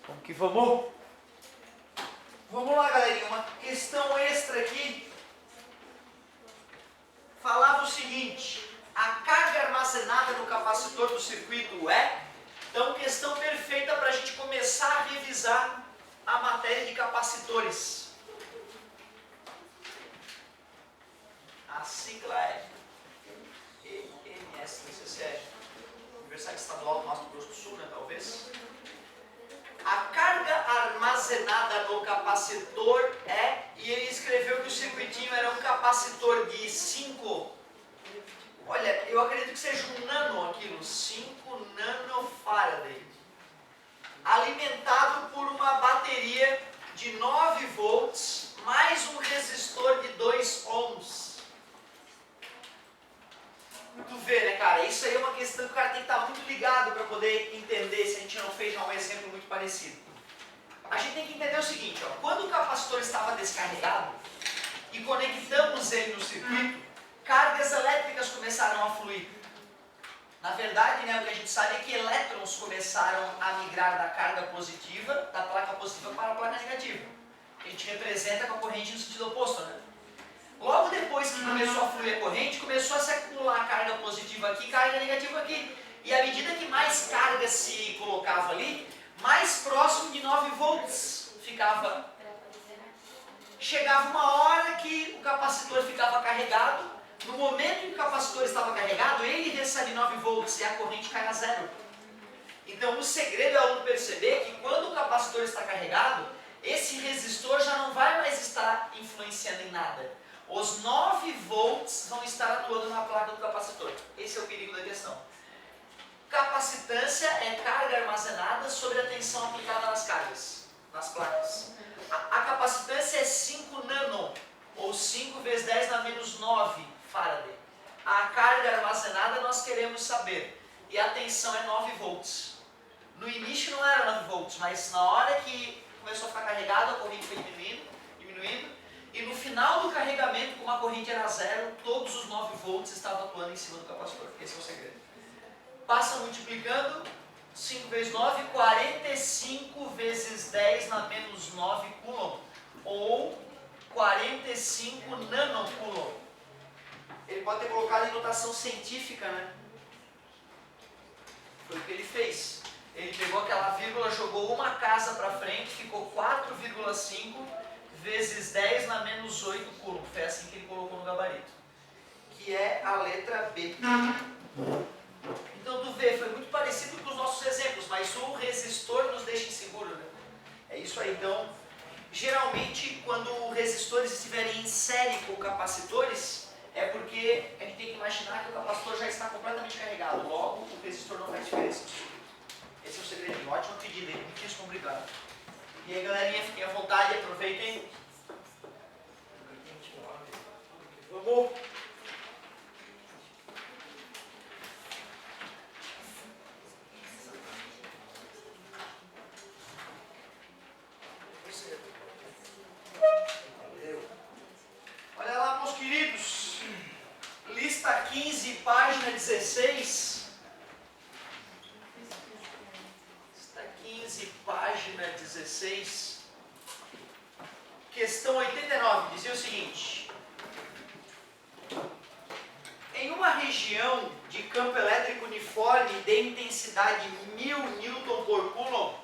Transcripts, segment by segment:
Vamos que vamos! Vamos lá, galerinha. Uma questão extra aqui. Falava o seguinte: a carga armazenada no capacitor do circuito é. Então, questão perfeita para a gente começar a revisar a matéria de capacitores. A sigla é EMS, não sei se é Universidade Estadual do Mato Grosso do Sul, né, talvez. A carga armazenada no capacitor é, e ele escreveu que o circuitinho era um capacitor de 5, olha, eu acredito que seja um nano aquilo, 5 nanofarad, alimentado por uma bateria de 9 volts, mais um resistor de 2 ohms. Tu vê, né, cara? Isso aí é uma questão que o cara tem que estar muito ligado para poder entender, se a gente não fez já um exemplo muito parecido. A gente tem que entender o seguinte, ó, quando o capacitor estava descarregado e conectamos ele no circuito, cargas elétricas começaram a fluir. Na verdade, né, o que a gente sabe é que elétrons começaram a migrar da carga positiva, da placa positiva para a placa negativa. A gente representa com a corrente no sentido oposto, né? Logo depois que começou a fluir a corrente, começou a se acumular carga positiva aqui, carga negativa aqui. E à medida que mais carga se colocava ali, mais próximo de 9 volts ficava. Chegava uma hora que o capacitor ficava carregado. No momento em que o capacitor estava carregado, ele recebe 9 volts e a corrente cai a zero. Então o segredo é o aluno perceber que quando o capacitor está carregado, esse resistor já não vai mais estar influenciando em nada. Os 9 volts vão estar atuando na placa do capacitor. Esse é o perigo da questão. Capacitância é carga armazenada sobre a tensão aplicada nas cargas, nas placas. A capacitância é 5 nano, ou 5 vezes 10 na menos 9 farad. A carga armazenada nós queremos saber. E a tensão é 9 volts. No início não era 9 volts, mas na hora que começou a ficar carregado, a corrente foi diminuindo. E no final do carregamento, como a corrente era zero, todos os 9 volts estavam atuando em cima do capacitor. Esse é o segredo. Passa multiplicando, 5 vezes 9, 45 vezes 10 na menos 9 coulomb, ou 45 nanocoulomb. Ele pode ter colocado em notação científica, né? Foi o que ele fez. Ele pegou aquela vírgula, jogou uma casa para frente, ficou 4,5 vezes 10 na menos 8 coulomb. Foi assim que ele colocou no gabarito. Que é a letra B. Então tu vê, foi muito parecido com os nossos exemplos, mas o resistor nos deixa inseguro, né? É isso aí. Então, geralmente, quando resistores estiverem em série com capacitores, é porque a gente tem que imaginar que o capacitor já está completamente carregado. Logo, o resistor não faz diferença. Esse é o segredinho. Ótima pedida, hein? Muito complicado. E aí, galerinha, fiquem à vontade, aproveitem. Vamos! Olha lá, meus queridos. Lista 15, página 16. Lista 15, página 16. Questão 89, dizia o seguinte: em uma região de campo elétrico uniforme de intensidade 1000 newton por coulomb,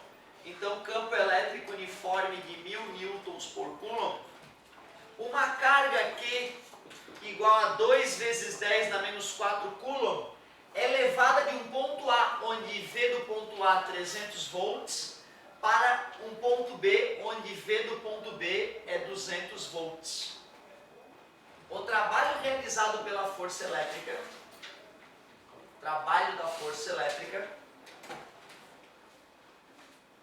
então campo elétrico uniforme de 1000 newtons por coulomb, uma carga Q igual a 2 vezes 10 na menos 4 coulomb é levada de um ponto A, onde V do ponto A 300 volts, para um ponto B, onde V do ponto B é 200 volts. O trabalho realizado pela força elétrica,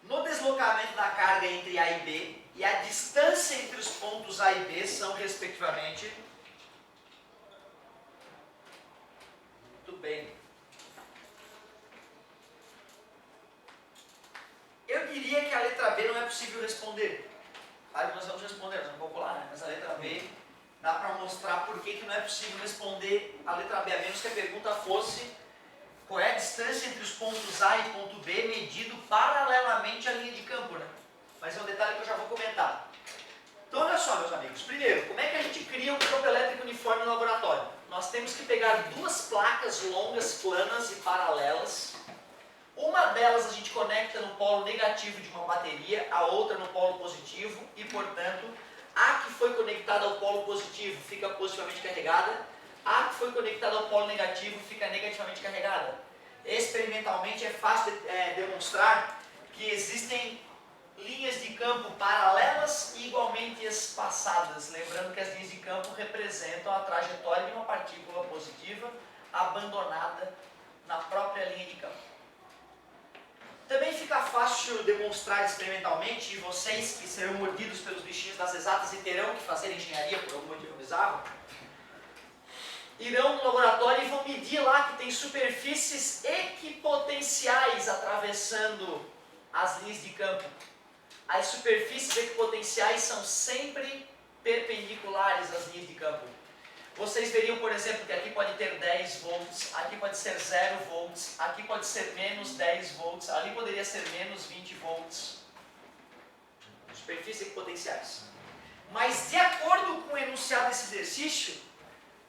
no deslocamento da carga entre A e B, e a distância entre os pontos A e B são, respectivamente, muito bem. Eu diria que a letra B não é possível responder. Claro que nós vamos responder, nós vamos calcular, né? Mas a letra B dá para mostrar por que não é possível responder a letra B, a menos que a pergunta fosse qual é a distância entre os pontos A e ponto B medido paralelamente à linha de campo, né? comentar. Então olha só, meus amigos. Primeiro, como é que a gente cria um campo elétrico uniforme no laboratório? Nós temos que pegar duas placas longas, planas e paralelas. Uma delas a gente conecta no polo negativo de uma bateria, a outra no polo positivo e, portanto, a que foi conectada ao polo positivo fica positivamente carregada, a que foi conectada ao polo negativo fica negativamente carregada. Experimentalmente é fácil demonstrar que existem linhas de campo paralelas e igualmente espaçadas, lembrando que as linhas de campo representam a trajetória de uma partícula positiva abandonada na própria linha de campo. Também fica fácil demonstrar experimentalmente, e vocês que serão mordidos pelos bichinhos das exatas e terão que fazer engenharia por algum motivo bizarro, irão no laboratório e vão medir lá que tem superfícies equipotenciais atravessando as linhas de campo. As superfícies equipotenciais são sempre perpendiculares às linhas de campo. Vocês veriam, por exemplo, que aqui pode ter 10 volts, aqui pode ser 0 volts, aqui pode ser menos 10 volts, ali poderia ser menos 20 volts. Superfícies equipotenciais. Mas de acordo com o enunciado desse exercício,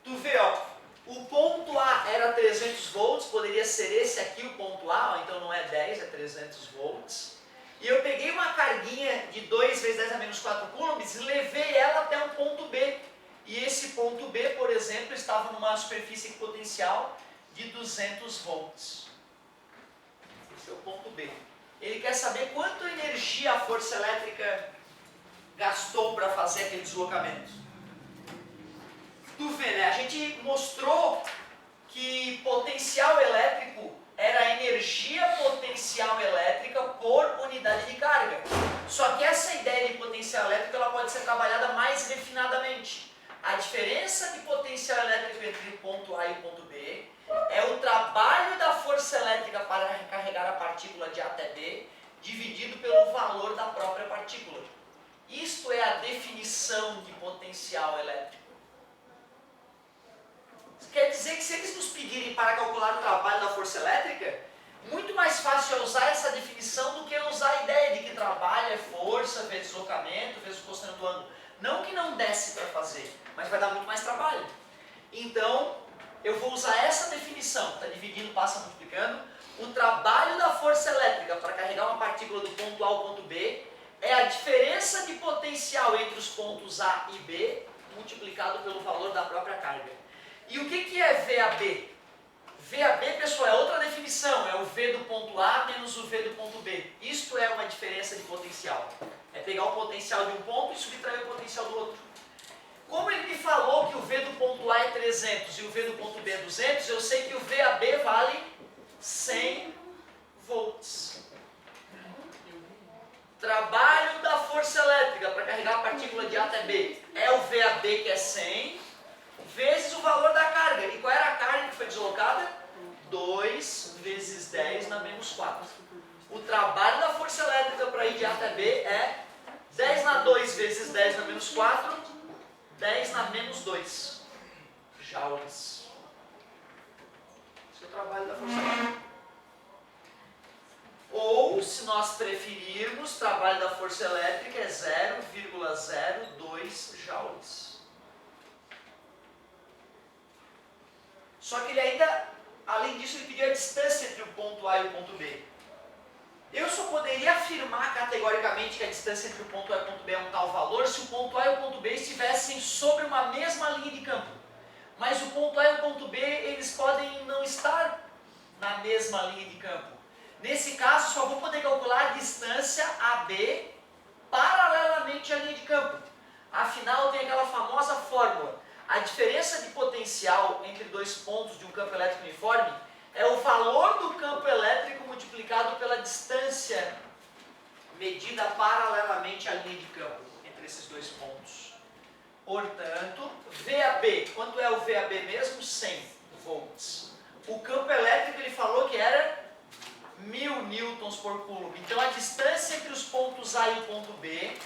tu vê, ó, o ponto A era 300 volts, poderia ser esse aqui o ponto A, ó, então não é 10, é 300 volts. E eu peguei uma carguinha de 2 vezes 10 a menos 4 coulombs e levei ela até um ponto B. E esse ponto B, por exemplo, estava numa superfície equipotencial de 200 volts. Esse é o ponto B. Ele quer saber quanta energia a força elétrica gastou para fazer aquele deslocamento. Tu vê, né? A gente mostrou que potencial elétrico era a energia potencial elétrica por unidade de carga. Só que essa ideia de potencial elétrico ela pode ser trabalhada mais refinadamente. A diferença de potencial elétrico entre o ponto A e o ponto B é o trabalho da força elétrica para carregar a partícula de A até B, dividido pelo valor da própria partícula. Isto é a definição de potencial elétrico. Quer dizer que se eles nos pedirem para calcular o trabalho da força elétrica, muito mais fácil é usar essa definição do que usar a ideia de que trabalho é força vezes deslocamento vezes o cosseno do ângulo. Não que não desse para fazer, mas vai dar muito mais trabalho. Então, eu vou usar essa definição, está dividindo, passa multiplicando. O trabalho da força elétrica para carregar uma partícula do ponto A ao ponto B é a diferença de potencial entre os pontos A e B, multiplicado pelo valor da própria carga. E o que é VAB? VAB, pessoal, é outra definição, é o V do ponto A menos o V do ponto B. Isto é uma diferença de potencial. É pegar o potencial de um ponto e subtrair o potencial do outro. Como ele me falou que o V do ponto A é 300 e o V do ponto B é 200, eu sei que o VAB vale 100 volts. Trabalho da força elétrica para carregar a partícula de A até B é o VAB, que é 100, vezes o valor da carga. E qual era a carga que foi deslocada? 2 vezes 10 na menos 4. O trabalho da força elétrica para ir de A até B é 10 na 2 vezes 10 na menos 4, 10 na menos 2 joules. Esse é o trabalho da força elétrica. Ou, se nós preferirmos, o trabalho da força elétrica é 0,02 joules. Só que ele ainda, além disso, ele pediu a distância entre o ponto A e o ponto B. Eu só poderia afirmar categoricamente que a distância entre o ponto A e o ponto B é um tal valor se o ponto A e o ponto B estivessem sobre uma mesma linha de campo. Mas o ponto A e o ponto B, eles podem não estar na mesma linha de campo. Nesse caso, só vou poder calcular a distância AB paralelamente à linha de campo. Afinal, tem aquela famosa fórmula. A diferença de potencial entre dois pontos de um campo elétrico uniforme é o valor do campo elétrico multiplicado pela distância medida paralelamente à linha de campo entre esses dois pontos. Portanto, VAB, quanto é o VAB mesmo? 100 volts. O campo elétrico ele falou que era 1000 newtons por coulomb. Então a distância entre os pontos A e o ponto B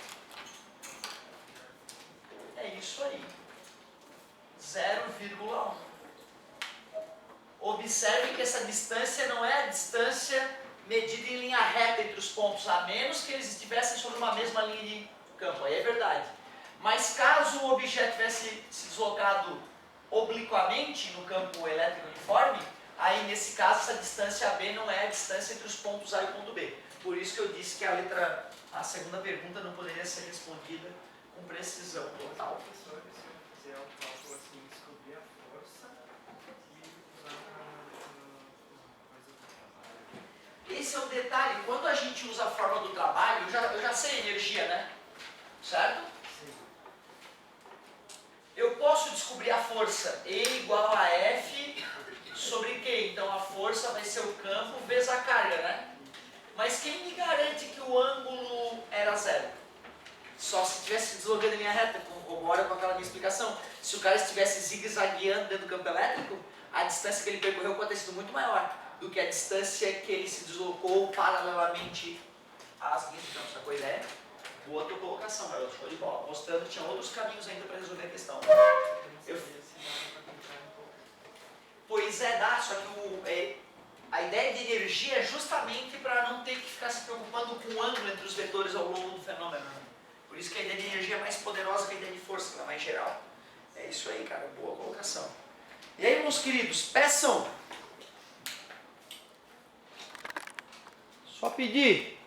é isso aí. 0,1. Observe que essa distância não é a distância medida em linha reta entre os pontos, a menos que eles estivessem sobre uma mesma linha campo, aí é verdade. Mas caso o objeto tivesse se deslocado obliquamente no campo elétrico uniforme, aí nesse caso essa distância AB não é a distância entre os pontos A e o ponto B. Por isso que eu disse que a segunda pergunta não poderia ser respondida com precisão total. Professor, se eu fizer o cálculo assim, descobrir a força e usar coisa do trabalho. Esse é o detalhe, quando a gente usa a forma do trabalho, eu já sei energia, né? Certo? Sim. Eu posso descobrir a força E igual a F sobre Q. Então a força vai ser o campo vezes a carga, né? Mas quem me garante que o ângulo era zero? Só se estivesse se deslocando em linha reta, corrobora com aquela minha explicação. Se o cara estivesse zigue-zagueando dentro do campo elétrico, a distância que ele percorreu pode ter sido muito maior do que a distância que ele se deslocou paralelamente às linhas de campo. Essa coisa é boa tua colocação, garoto, show de bola. Mostrando que tinha outros caminhos ainda para resolver a questão. Pois é, dá, só que a ideia de energia é justamente para não ter que ficar se preocupando com o ângulo entre os vetores ao longo do fenômeno. Né? Por isso que a ideia de energia é mais poderosa que a ideia de força, que ela é mais geral. É isso aí, cara, boa colocação. E aí, meus queridos, peçam. Só pedir.